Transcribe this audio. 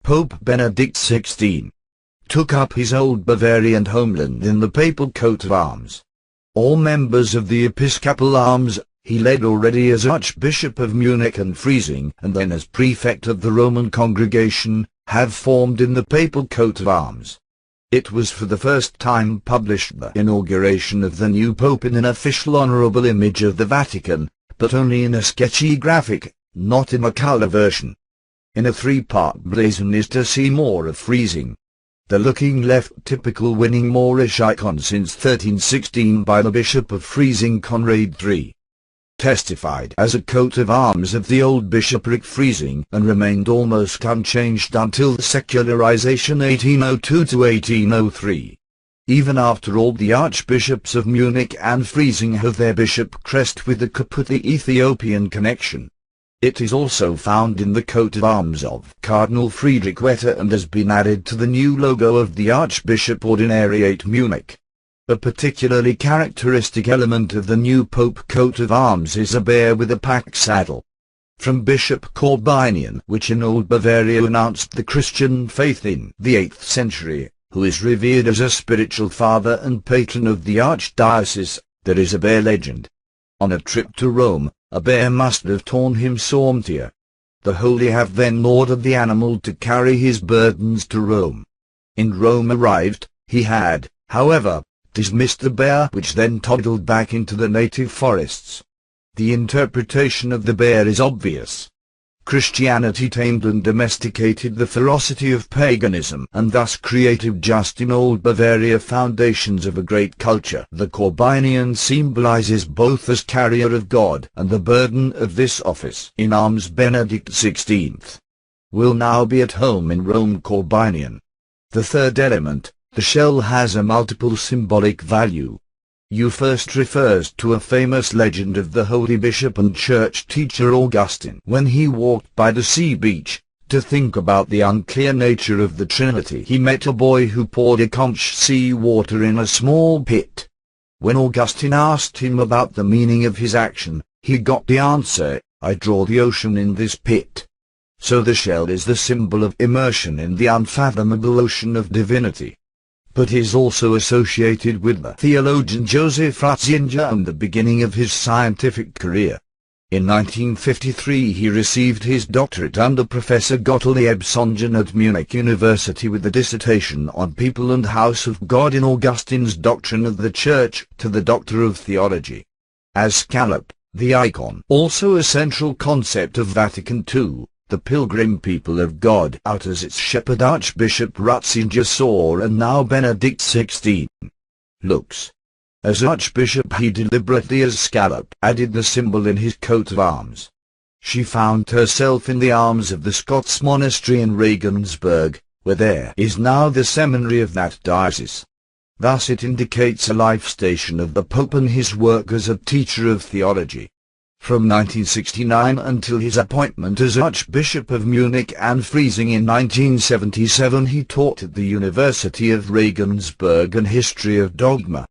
Pope Benedict XVI took up his old Bavarian homeland in the papal coat of arms. All members of the episcopal arms he led already as Archbishop of Munich and Freising and then as prefect of the Roman congregation, have formed in the papal coat of arms. It was for the first time published the inauguration of the new pope in an official honorable image of the Vatican, but only in a sketchy graphic, not in a color version. In a three-part blazon is to see more of Freising. The looking left typical winning Moorish icon since 1316 by the Bishop of Freising Conrad III. Testified as a coat of arms of the old bishopric Freising and remained almost unchanged until the secularization 1802 to 1803. Even after all, the archbishops of Munich and Freising have their bishop crest with the Kaputli Ethiopian connection. It is also found in the coat of arms of Cardinal Friedrich Wetter and has been added to the new logo of the Archbishop Ordinariate Munich. A particularly characteristic element of the new Pope coat of arms is a bear with a pack saddle. From Bishop Corbinian, which in Old Bavaria announced the Christian faith in the 8th century, who is revered as a spiritual father and patron of the archdiocese, there is a bear legend. On a trip to Rome, a bear must have torn him sormtier. The holy have then ordered the animal to carry his burdens to Rome. In Rome arrived, he had, however, dismissed the bear, which then toddled back into the native forests. The interpretation of the bear is obvious. Christianity tamed and domesticated the ferocity of paganism and thus created just in Old Bavaria foundations of a great culture. The Corbinian symbolizes both as carrier of God and the burden of this office. In arms Benedict XVI will now be at home in Rome. Corbinian. The third element, the shell, has a multiple symbolic value. First refers to a famous legend of the holy bishop and church teacher Augustine when he walked by the sea beach, to think about the unclear nature of the Trinity. He met a boy who poured a conch sea water in a small pit. When Augustine asked him about the meaning of his action, he got the answer, "I draw the ocean in this pit." So the shell is the symbol of immersion in the unfathomable ocean of divinity. But is also associated with the theologian Joseph Ratzinger and the beginning of his scientific career. In 1953 he received his doctorate under Professor Gottlieb Songen at Munich University with a dissertation on People and House of God in Augustine's Doctrine of the Church to the Doctor of Theology. As scallop, the icon, also a central concept of Vatican II, the pilgrim people of God, out as its shepherd Archbishop Ratzinger saw and now Benedict XVI looks. As Archbishop he deliberately, as scallop, added the symbol in his coat of arms. She found herself in the arms of the Scots monastery in Regensburg, where there is now the seminary of that diocese. Thus it indicates a life station of the Pope and his work as a teacher of theology. From 1969 until his appointment as Archbishop of Munich and Freising in 1977 he taught at the University of Regensburg an history of dogma.